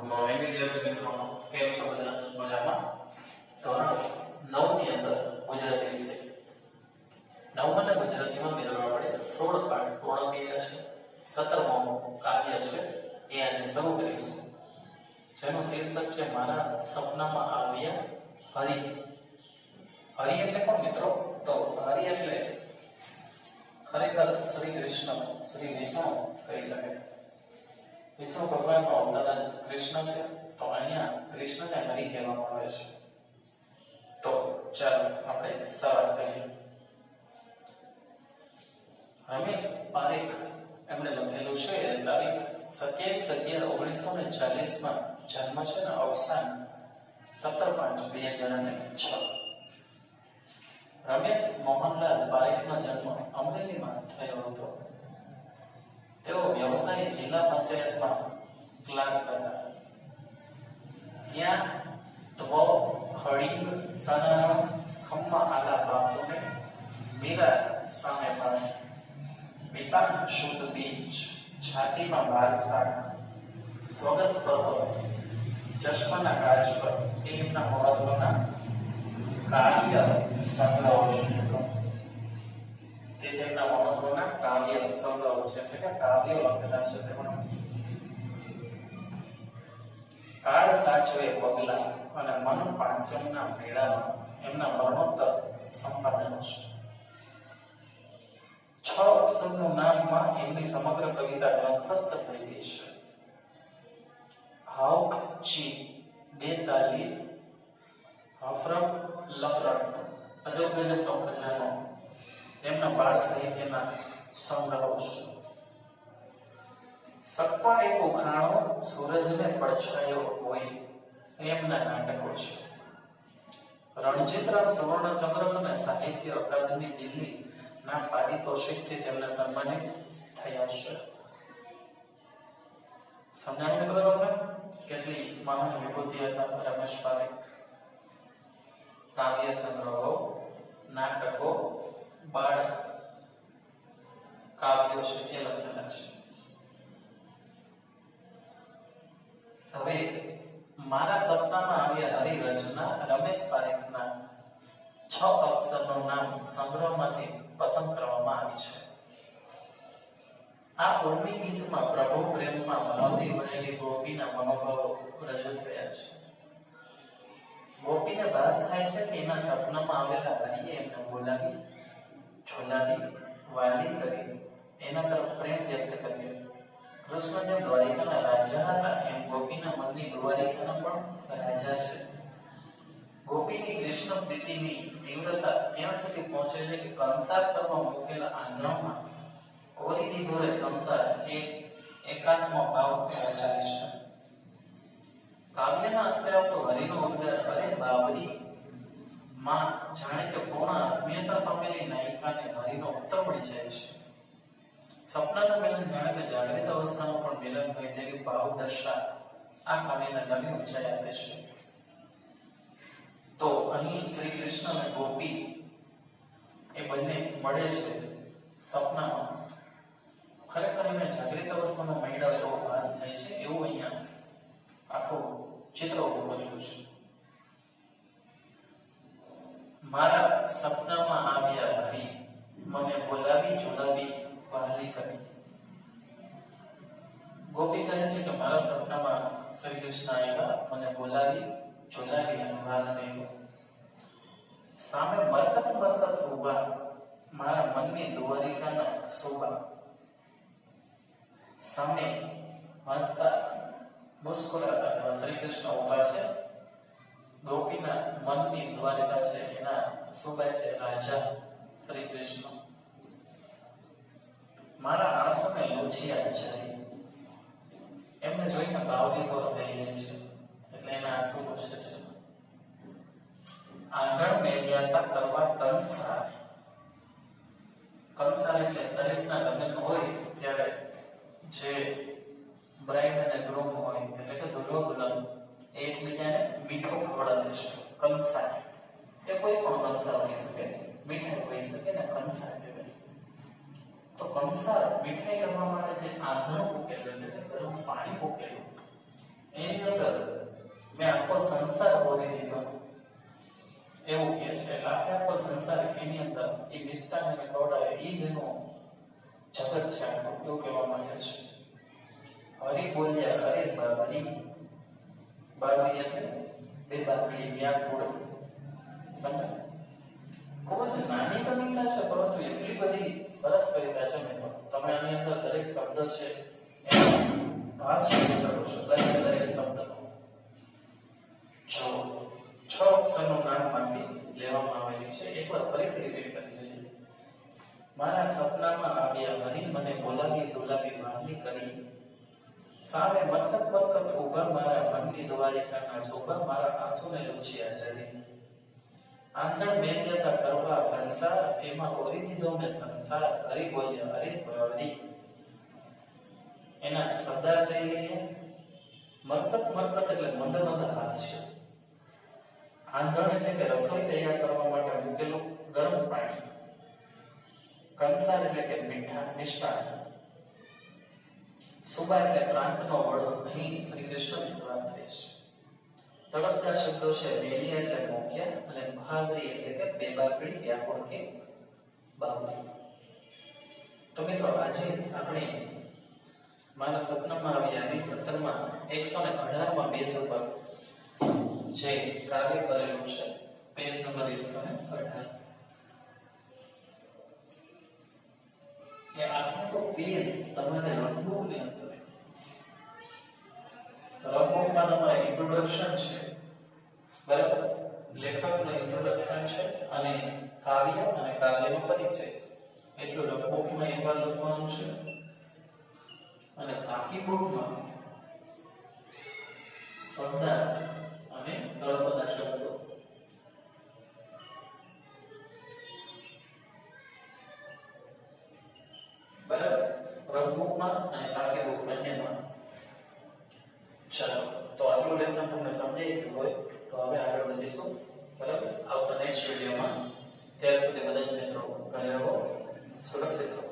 Morning વિદ્યાર્થી મિત્રો કેમ છો બધા મજામાં ધોરણ 9 ની અંદર ગુજરાતી વિષય નવમાના ગુજરાતીમાં મિત્રો આપણે 16 પાઠ પૂર્ણ કર્યા છે 17મો કાવ્ય છે એ આજે શરૂ કરીશું જેનું શીર્ષક છે મારા સપનામાં આવ્યા હરિ હરિ એટલે કોણ મિત્રો તો હરિ એટલે ખરેખર શ્રી કૃષ્ણ શ્રી વિષ્ણુ કહી શકાય વિષ્ણુ ભગવાનનો અવતાર જ કૃષ્ણ છે તો અહીંયા કૃષ્ણને હરિ કહેવામાં આવે છે તો ચાલો આપણે શરૂઆત કરીએ રમેશ પારેખ એમણે લખેલું છે તારીખ 27/11/1940 માં જન્મ છે ને અવસાન 17/5/2006 રમેશ મોહનલાલ પારેખનો જન્મ અમરેલીમાં થયો હતો તેઓ વ્યવસાય જિલ્લા પંચાયતમાં ક્લાર્ક હતા ત્યાં ત્વ ખડીંગ સનારા ખમ્મા આલા બાપુને મીરા સામે પાડી પિતા શુદ્ધ બીજ છાતીમાં 12 શાક સ્વગત પ્રભવ ચશ્માના કાચ પર એમના મહત્વના કાવ્ય સંગ્રહો છે તે તેમના મહત્વના કાવ્ય સંગ્રહો છે એટલે કે કાવ્યો લખેલા છે તેમના કાળ સાચવે પગલા અને મન પાંચમના મેળામાં એમના મરણોત્તર સંપાદનો છે 6 અક્ષરનું નામમાં એમની સમગ્ર કવિતા ગ્રંથસ્થ થઈ ગઈ છે હાઉક ચી બેતાલી હફરક લફરક અજોગજબનો ખજાનો તેમના બાળ સાહિત્યના સંગ્રહો છે સપ્પા એક ઉખાણો સૂરજને પડછાયો હોય એમના નાટકો છે રણજીતરામ સુવર્ણચંદ્રક અને સાહિત્ય અકાદમી દિલ્હી ના પારિતોષિકથી તેમને સન્માનિત થયા છે સમજાયું મિત્રો તમને કેટલી મહાન વિભૂતિ હતા રમેશ પારેખ કાવ્ય સંગ્રહો નાટકો બાળ કાવ્યો છે એ લખેલા છે હવે મારા સપનામાં આવ્યા હરિ રચના રમેશ પારેખના 6 અક્ષરનું નામ સંગ્રહમાંથી પસંદ કરવામાં આવી છે આ ઉર્મી ગીતમાં પ્રભુ પ્રેમમાં મહાવરી બનેલી ગોપીના મનોભાવો રજૂ થયા છે ગોપીને ભાસ થાય છે કે એના સપનામાં આવેલા હરિએ એમને બોલાવી ઝોલાવી વાલી કરી એના તરફ પ્રેમ વ્યક્ત કર્યો કૃષ્ણ જેમ દ્વારિકાના રાજા હતા એમ ગોપીના મનની દ્વારિકાના પણ રાજા છે ગોપીની કૃષ્ણ પ્રીતિની તીવ્રતા ત્યાં સુધી પહોંચે છે કે કંસાર કરવા મૂકેલા આંધણમાં ઓરી દીધોરે સંસાર એકાત્મ ભાવ પહોંચાડે છે કાવ્યના અંતે આવતો હરિનો ઉદ્ગાર અરે બાવરી માં જાણે કે પૂર્ણ આત્મીયતા પામેલી નાયિકાને હરિનો ઉત્તર મળી જાય છે સપનાના મિલન જાણે કે જાગૃત અવસ્થામાં પણ મિલન હોય તેવી ભાવ દશા આ કાવ્યને નવી ઊંચાઈ આપે છે તો અહીં શ્રી કૃષ્ણ અને ગોપી એ બંને મળે છે સપનામાં ખરેખર એને જાગૃત અવસ્થામાં મળ્યા એવો ભાસ થાય છે એવું અહીંયા આખું ચિત્ર ઉભું કર્યું છે મારા સપનામાં આવ્યા હરિ મને બોલાવી ઝુલાવી વહાલી કરી ગોપી કહે છે કે મારા સપનામાં શ્રી કૃષ્ણ આવ્યા મને બોલાવી ઝુલાવી અને વહાલ કર્યો સામે મરકત ઉભા મારા મનની દ્વારિકાના શોભા સામે હસતા મુસ્કુરાતા શ્રી કૃષ્ણ ઉભા છે ગોપીના મનની દ્વારિકા છે એના શોભા એટલે રાજા શ્રી કૃષ્ણ મારા આંસુને લૂછિયા જાય એમને જોઈને ભાવવિભોર થઈ જાય છે એટલે એના આંસુ વરસે છે આંગણ મેલ્યાતા કરવા કંસાર એટલે દરેકના લગ્ન હોય ત્યારે જે બ્રાઇડ અને ગ્રૂમ હોય એટલે કે દુલ્હો દુલ્હન એકબીજાને મીઠું ખવડાવે છે કંસાર એ કોઈ પણ કંસાર હોઈ શકે મીઠાઈ હોઈ શકે ને કંસાર કહેવાય તો કંસાર મીઠાઈ કરવા માટે જે આંધણું મૂકેલું એટલે કે ગરમ પાણી મૂકેલું એની અંદર મેં આખો સંસાર ભરી દીધો એવું કહે છે. એટલે આખો સંસાર એની અંદર એ મિષ્ટાન એને ખવડાવે એ જ એનું જગત છે આખું એવું કહેવા માંગે છે. હરી બોલ્યા અરે બાબરી, બાબરી એટલે બે બાબરી વ્યાકુળ સમજ. ખૂબ જ નાની કવિતા છે પરંતુ એટલી બધી સરસ કવિતા છે મિત્રો. તમે આની અંદર દરેક શબ્દ છે ભાસ જોઈ શકો છો. દરેક શબ્દનો છ અક્ષરનું નામમાંથી લેવામાં આવેલી છે. એકવાર ફરીથી રિપીટ કરી જોઈએ. મારા સપનામાં આવ્યા હરી, મને બોલાવી ઝુલાવી વાલી કરી, સામે મરકત બરકત ઉભા મારા મનની દ્વારિકાના શોભા, મારા આંસુને લૂછ્યા જરી, આંધણ મેલ્યતા કરવા કંસાર, એમાં ઓરી દીધો મેં સંસાર. હરી બોલ્યા અરે હરી. એના શબ્દાર્થ લઈ લઈએ. મરકત એટલે મંદ હાસ્ય. આંધણ એટલે કે રસોઈ તૈયાર કરવા માટે મૂકેલું ગરમ પાણી. કંસાર એટલે કે મિષ્ટાન. સુબા એટલે પ્રાંતનો વડો. અહીં શ્રી કૃષ્ણ વિશ્વાસ છે. તળપતા શબ્દો છે મેલિયા એટલે મોક્યા અને ભાવરી એટલે કે બેબાકડી વ્યાકુળ કે બાવરી. તો મિત્રો આજે આપણે મારા સપનામાં આવ્યા હરી 17માં 118માં પેજ ઉપર જે કાર્ય કરેલું છે પેજ નંબર 118 એ આખો પેજ તમારે રફબુકની અંદર રફબુકમાં તમારે ઇન્ટ્રોડક્શન છે બરાબર, લેખકનું ઇન્ટ્રોડક્શન છે અને કાવ્ય અને કાવ્યનો પરિચય એટલું રફબુકમાં એકવાર લખવાનું છે અને બાકી બુકમાં શબ્દાર્થ અને તળપદા શબ્દો બરાબર રફબુકમાં અને બાકી બુક બંનેમાં. ચલો તો આટલું લેસન તમને સમજાઈ ગયું હોય તો હવે આગળ વધીશું બરાબર આવતા નેક્સ્ટ વિડિયોમાં. ત્યાર સુધી બધા મિત્રો ઘરે રહો, સુરક્ષિત રહો.